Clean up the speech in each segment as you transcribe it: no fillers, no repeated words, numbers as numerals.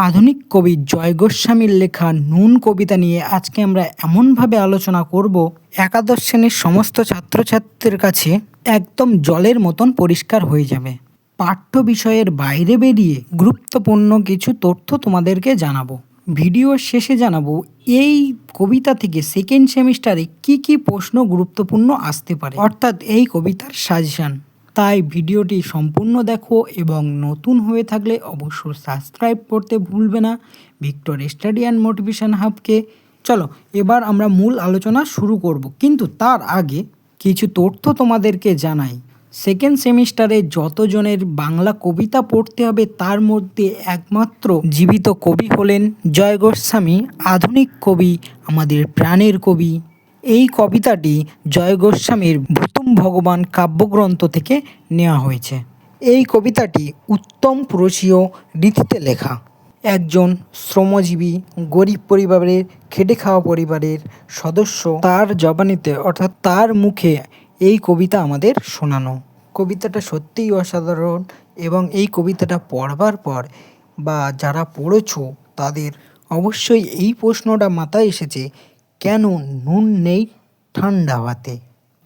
আধুনিক কবি জয় গোস্বামীর লেখা নুন কবিতা নিয়ে আজকে আমরা এমনভাবে আলোচনা করব একাদশ শ্রেণীর সমস্ত ছাত্রছাত্রীদের কাছে একদম জলের মতন পরিষ্কার হয়ে যাবে। পাঠ্য বিষয়ের বাইরে বেরিয়ে গুরুত্বপূর্ণ কিছু তথ্য তোমাদেরকে জানাবো। ভিডিওর শেষে জানাবো এই কবিতা থেকে সেকেন্ড সেমিস্টারে কি কি প্রশ্ন গুরুত্বপূর্ণ আসতে পারে, অর্থাৎ এই কবিতার সাজেশন। তাই ভিডিওটি সম্পূর্ণ দেখো এবং নতুন হয়ে থাকলে অবশ্যই সাবস্ক্রাইব করতে ভুলবে না ভিক্টর স্টাডি অ্যান্ড মোটিভেশন হাবকে। চলো এবার আমরা মূল আলোচনা শুরু করব, কিন্তু তার আগে কিছু তথ্য তোমাদেরকে জানাই। সেকেন্ড সেমিস্টারে যতজনের বাংলা কবিতা পড়তে হবে তার মধ্যে একমাত্র জীবিত কবি হলেন জয় গোস্বামী, আধুনিক কবি, আমাদের প্রাণের কবি। এই কবিতাটি জয় গোস্বামীর ভূতুম ভগবান কাব্যগ্রন্থ থেকে নেওয়া হয়েছে। এই কবিতাটি উত্তম পুরুষীয় রীতিতে লেখা। একজন শ্রমজীবী গরিব পরিবারের খেটে খাওয়া পরিবারের সদস্য তার জবানিতে অর্থাৎ তার মুখে এই কবিতা আমাদের শোনানো। কবিতাটা সত্যিই অসাধারণ এবং এই কবিতাটা পড়বার পর বা যারা পড়েছো তাদের অবশ্যই এই প্রশ্নটা মাথায় এসেছে, কেন নুন নেই ঠান্ডা ভাতে?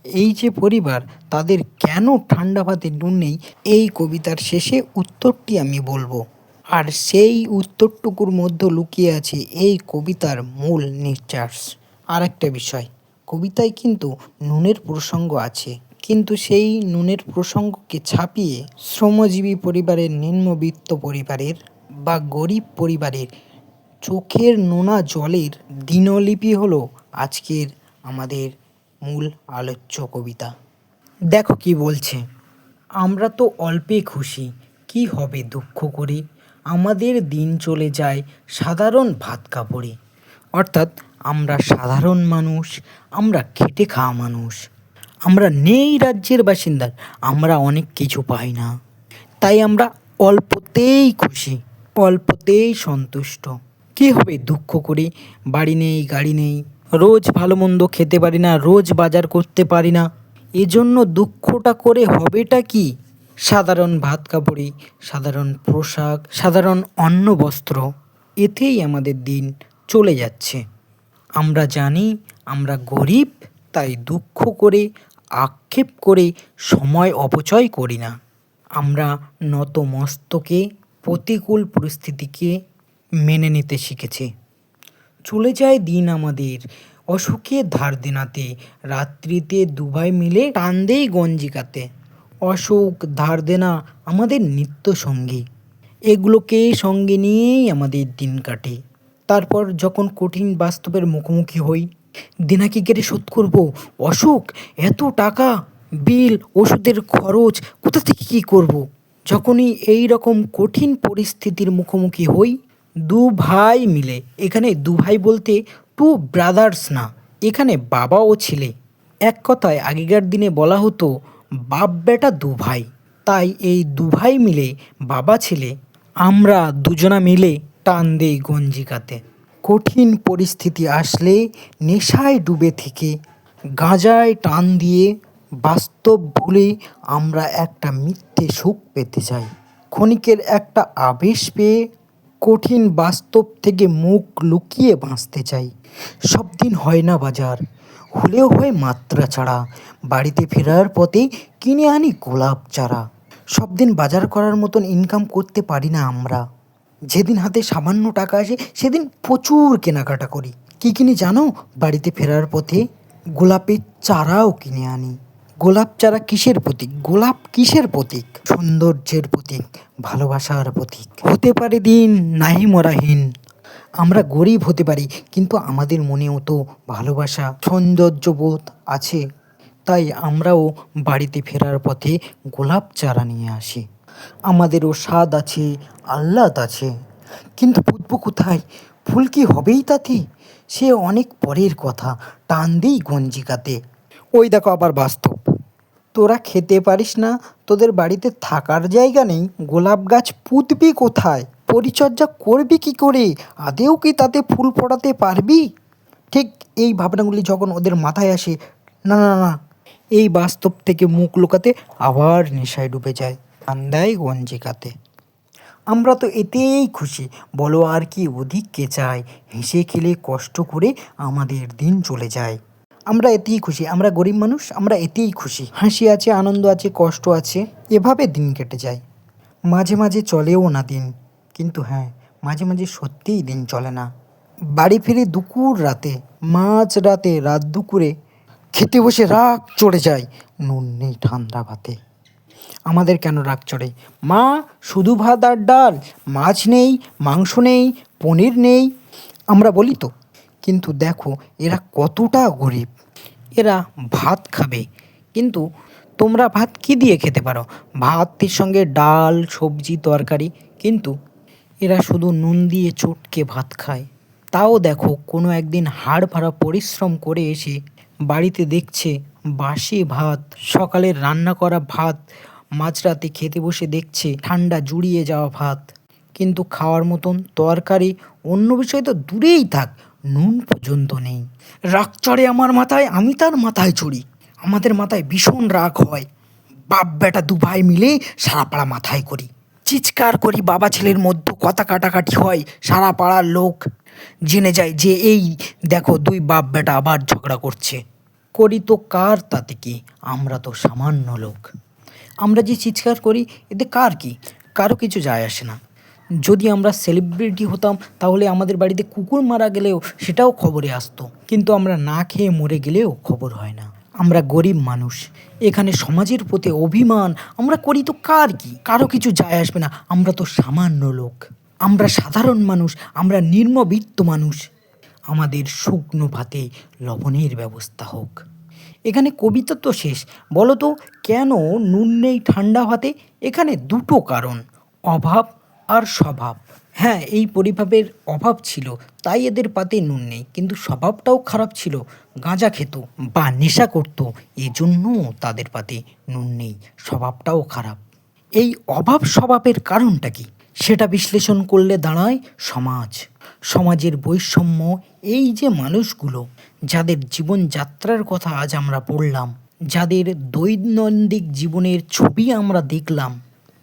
এই যে পরিবার তাদের কেন ঠান্ডা ভাতে নুন নেই, এই কবিতার শেষে উত্তরটি আমি বলবো। আর সেই উত্তরটুকুর মধ্যে লুকিয়ে আছে এই কবিতার মূল নির্যাস। আর একটা বিষয়, কবিতায় কিন্তু নুনের প্রসঙ্গ আছে, কিন্তু সেই নুনের প্রসঙ্গকে ছাপিয়ে শ্রমজীবী পরিবারের, নিম্নবিত্ত পরিবারের বা গরিব পরিবারের চোখের নোনা জলের দিনলিপি হলো আজকের আমাদের মূল আলোচ্য কবিতা। দেখো কি বলছে, আমরা তো অল্পে খুশি, কি হবে দুঃখ করে, আমাদের দিন চলে যায় সাধারণ ভাত কাপড়ে। অর্থাৎ আমরা সাধারণ মানুষ, আমরা খেটে খাওয়া মানুষ, আমরা নেই রাজ্যের বাসিন্দা, আমরা অনেক কিছু পাই না, তাই আমরা অল্পতেই খুশি, অল্পতেই সন্তুষ্ট। কী হবে দুঃখ করে, বাড়ি নেই গাড়ি নেই, রোজ ভালো মন্দ খেতে পারি না, রোজ বাজার করতে পারি না, এজন্য দুঃখটা করে হবেটা কি? সাধারণ ভাত কাপড়ে, সাধারণ পোশাক, সাধারণ অন্ন বস্ত্র, এতেই আমাদের দিন চলে যাচ্ছে। আমরা জানি আমরা গরিব, তাই দুঃখ করে আক্ষেপ করে সময় অপচয় করি না। আমরা নতমস্তকে প্রতিকূল পরিস্থিতিকে মেনে নিতে শিখেছি। চলে যায় দিন আমাদের অসুখে ধার দেনাতে, রাত্রিতে দুভাই মিলে টান দেই গঞ্জিকাতে। অসুখ ধার দেনা আমাদের নিত্য সঙ্গী, এগুলোকে সঙ্গে নিয়েই আমাদের দিন কাটে। তারপর যখন কঠিন বাস্তবের মুখোমুখি হই, দেনা কি কেটে শোধ করবো, অসুখ, এত টাকা, বিল, ওষুধের খরচ, কোথা থেকে কী করব। যখনই এই রকম কঠিন পরিস্থিতির মুখোমুখি হই, দু ভাই মিলে, এখানে দু ভাই বলতে টু ব্রাদার্স না, এখানে বাবা ও ছেলে, এক কথায় আগেকার দিনে বলা হতো বাপ বেটা দু ভাই, তাই এই দু ভাই মিলে বাবা ছেলে আমরা দুজনা মিলে টান দেই গঞ্জিকাতে। কঠিন পরিস্থিতি আসলে নেশায় ডুবে থেকে, গাঁজায় টান দিয়ে বাস্তব ভুলে আমরা একটা মিথ্যে সুখ পেতে চাই। ক্ষণিকের একটা আবেশ পেয়ে কঠিন বাস্তব থেকে মুখ লুকিয়ে বাঁচতে চাই। সব দিন হয় না বাজার, হলেও হয় মাত্রা ছাড়া, বাড়িতে ফেরার পথে কিনে আনি গোলাপ চারা। সব দিন বাজার করার মতন ইনকাম করতে পারি না আমরা, যেদিন হাতে সামান্য টাকা আসে সেদিন প্রচুর কেনাকাটা করি। কী কিনি জানো? বাড়িতে ফেরার পথে গোলাপের চারাও কিনে আনি। গোলাপ চারা কিসের প্রতীক? গোলাপ কিসের প্রতীক? সৌন্দর্যের প্রতীক, ভালোবাসার প্রতীক। হতে পারে দিন নাহি মরাহীন, আমরা গরিব হতে পারি কিন্তু আমাদের মনেও তো ভালোবাসা, সৌন্দর্যবোধ আছে, তাই আমরাও বাড়িতে ফেরার পথে গোলাপ চারা নিয়ে আসি। আমাদেরও স্বাদ আছে, আহ্লাদ আছে, কিন্তু পুঁতবো কোথায়? ফুল কি হবেই তাতে? সে অনেক পরের কথা, টান দিই গঞ্জিকাতে। ওই দেখো আবার বাস্তব, তোরা খেতে পারিস না, তোদের বাড়িতে থাকার জায়গা নেই, গোলাপ গাছ পুঁতবি কোথায়? পরিচর্যা করবি কি করে? আদেও কি তাতে ফুল ফোটাতে পারবি? ঠিক এই ভাবনাগুলি যখন ওদের মাথায় আসে, না না না, এই বাস্তব থেকে মুখ লুকাতে আবার নেশায় ডুবে যায়, টান দেয় গঞ্জিকাতে। আমরা তো এতেই খুশি, বলো আর কি অধিক কে চায়, হেসে খেলে কষ্ট করে আমাদের দিন চলে যায়। আমরা এতেই খুশি, আমরা গরিব মানুষ, আমরা এতেই খুশি। হাসি আছে, আনন্দ আছে, কষ্ট আছে, এভাবে দিন কেটে যায়। মাঝে মাঝে চলেও না দিন, কিন্তু হ্যাঁ, মাঝে মাঝে সত্যিই দিন চলে না। বাড়ি ফিরে দুপুর রাতে, মাঝ রাতে, রাত দুপুরে খেতে বসে রাগ চড়ে যায়, নুন নেই ঠান্ডা ভাতে। আমাদের কেন রাগ চড়ে? মা, শুধু ভাত আর ডাল, মাছ নেই, মাংস নেই, পনির নেই, আমরা বলি তো। কিন্তু দেখো এরা কতটা গরিব। এরা ভাত খাবে, কিন্তু তোমরা ভাত কী দিয়ে খেতে পারো? ভাতের সঙ্গে ডাল, সবজি, তরকারি, কিন্তু এরা শুধু নুন দিয়ে চটকে ভাত খায়। তাও দেখো কোনো একদিন হাড় ভাড়া পরিশ্রম করে এসে বাড়িতে দেখছে বাসি ভাত, সকালের রান্না করা ভাত, মাঝরাতে খেতে বসে দেখছে ঠান্ডা জুড়িয়ে যাওয়া ভাত, কিন্তু খাওয়ার মতন তরকারি, অন্য বিষয় তো দূরেই থাক, নুন পর্যন্ত নেই। রাগ চড়ে আমার মাথায়, আমি তার মাথায় চড়ি। আমাদের মাথায় ভীষণ রাগ হয়। বাপ বেটা দু ভাই মিলে সারা পাড়া মাথায় করি, চিৎকার করি, বাবা ছেলের মধ্যে কথা কাটাকাটি হয়, সারা পাড়ার লোক জেনে যায় যে এই দেখো দুই বাপ বেটা আবার ঝগড়া করছে। করি তো কার তাতে কি, আমরা তো সামান্য লোক। আমরা যে চিৎকার করি এতে কার কি, কারো কিছু যায় আসে না। যদি আমরা সেলিব্রিটি হতাম তাহলে আমাদের বাড়িতে কুকুর মারা গেলেও সেটাও খবরে আসতো, কিন্তু আমরা না খেয়ে মরে গেলেও খবর হয় না। আমরা গরিব মানুষ, এখানে সমাজের প্রতি অভিমান আমরা করি তো কার কি, কারো কিছু যায় আসবে না, আমরা তো সামান্য লোক। আমরা সাধারণ মানুষ, আমরা নিম্নবিত্ত মানুষ। আমাদের শুকনো ভাতে লবণের ব্যবস্থা হোক। এখানে কবিতা তো শেষ। বলো তো কেন নুন নেই ঠান্ডা ভাতে? এখানে দুটো কারণ, অভাব আর স্বভাব। হ্যাঁ, এই পরিভাবের অভাব ছিল তাই এদের পাতে নুন নেই, কিন্তু স্বভাবটাও খারাপ ছিল, গাঁজা খেত বা নেশা করত, এজন্য তাদের পাতে নুন নেই, স্বভাবটাও খারাপ। এই অভাব স্বভাবের কারণটা কি সেটা বিশ্লেষণ করলে দাঁড়ায় সমাজ, সমাজের বৈষম্য। এই যে মানুষগুলো যাদের জীবনযাত্রার কথা আজ আমরা পড়লাম, যাদের দৈনন্দিন জীবনের ছবি আমরা দেখলাম,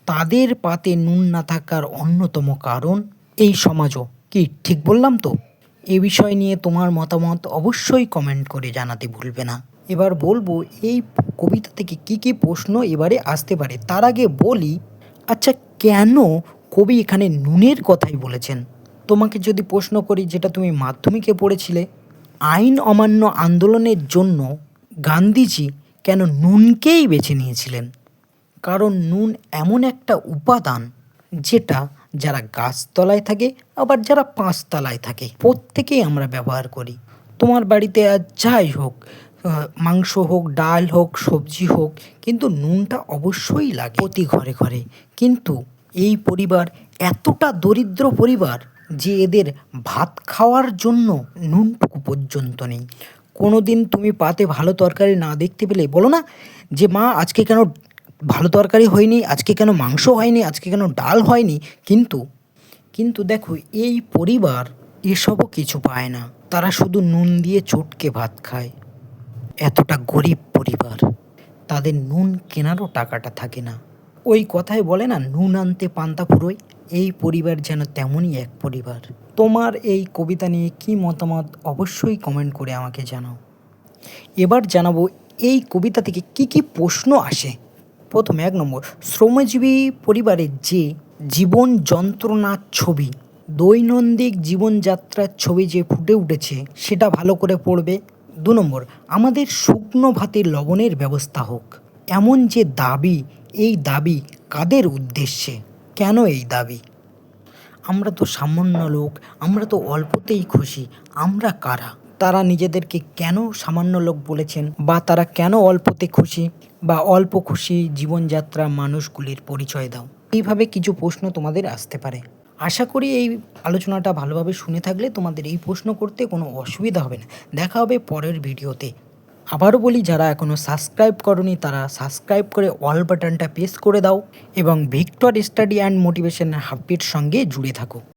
তাদের পাতে নুন না থাকার অন্যতম কারণ এই সমাজও। কি ঠিক বললাম তো? এ বিষয় নিয়ে তোমার মতামত অবশ্যই কমেন্ট করে জানাতে ভুলবে না। এবার বলবো এই কবিতা থেকে কি কি প্রশ্ন এবারে আসতে পারে। তার আগে বলি, আচ্ছা কেন কবি এখানে নুনের কথাই বলেছেন? তোমাকে যদি প্রশ্ন করি, যেটা তুমি মাধ্যমিকে পড়েছিলে, আইন অমান্য আন্দোলনের জন্য গান্ধীজি কেন নুনকেই বেছে নিয়েছিলেন? কারণ নুন এমন একটা উপাদান যেটা যারা গাছতলায় থাকে আবার যারা পাঁচতলায় থাকে প্রত্যেকেই আমরা ব্যবহার করি। তোমার বাড়িতে আর যাই হোক, মাংস হোক, ডাল হোক, সবজি হোক, কিন্তু নুনটা অবশ্যই লাগে প্রতি ঘরে ঘরে। কিন্তু এই পরিবার এতটা দরিদ্র পরিবার যে এদের ভাত খাওয়ার জন্য নুনটুকু পর্যন্ত নেই। কোনো দিন তুমি পাতে ভালো তরকারি না দেখতে পেলে বলো না যে মা আজকে কেন ভালো তরকারি হয়নি, আজকে কেন মাংস হয়নি, আজকে কেন ডাল হয়নি? কিন্তু কিন্তু দেখো এই পরিবার এসবও কিছু পায় না, তারা শুধু নুন দিয়ে চটকে ভাত খায়। এতটা গরিব পরিবার, তাদের নুন কেনারও টাকাটা থাকে না। ওই কথায় বলে না, নুন আনতে পান্তা ফুরোয়। এই পরিবার যেন তেমনই এক পরিবার। তোমার এই কবিতা নিয়ে কী মতামত অবশ্যই কমেন্ট করে আমাকে জানাও। এবার জানাবো এই কবিতা থেকে কি কি প্রশ্ন আসে। প্রথমে 1 নম্বর, শ্রমজীবী পরিবারের যে জীবন যন্ত্রণার ছবি, দৈনন্দিন জীবনযাত্রার ছবি যে ফুটে উঠেছে সেটা ভালো করে পড়বে। 2 নম্বর, আমাদের শুকনো ভাতে লবণের ব্যবস্থা হোক, এমন যে দাবি, এই দাবি কাদের উদ্দেশ্যে, কেন এই দাবি? আমরা তো সামান্য লোক, আমরা তো অল্পতেই খুশি, আমরা কারা? তারা নিজেদেরকে কেন সামান্য লোক বলেছেন, বা তারা কেন অল্পতে খুশি, বা অল্প খুশি জীবনযাত্রা মানুষগুলির পরিচয় দাও। এইভাবে কিছু প্রশ্ন তোমাদের আসতে পারে। আশা করি এই আলোচনাটা ভালোভাবে শুনে থাকলে তোমাদের এই প্রশ্ন করতে কোনো অসুবিধা হবে না। দেখা হবে পরের ভিডিওতে। আবারও বলি, যারা এখনও সাবস্ক্রাইব করনি তারা সাবস্ক্রাইব করে অল বাটনটা প্রেস করে দাও এবং ভিক্টর স্টাডি অ্যান্ড মোটিভেশন হাবপির সঙ্গে জুড়ে থাকো।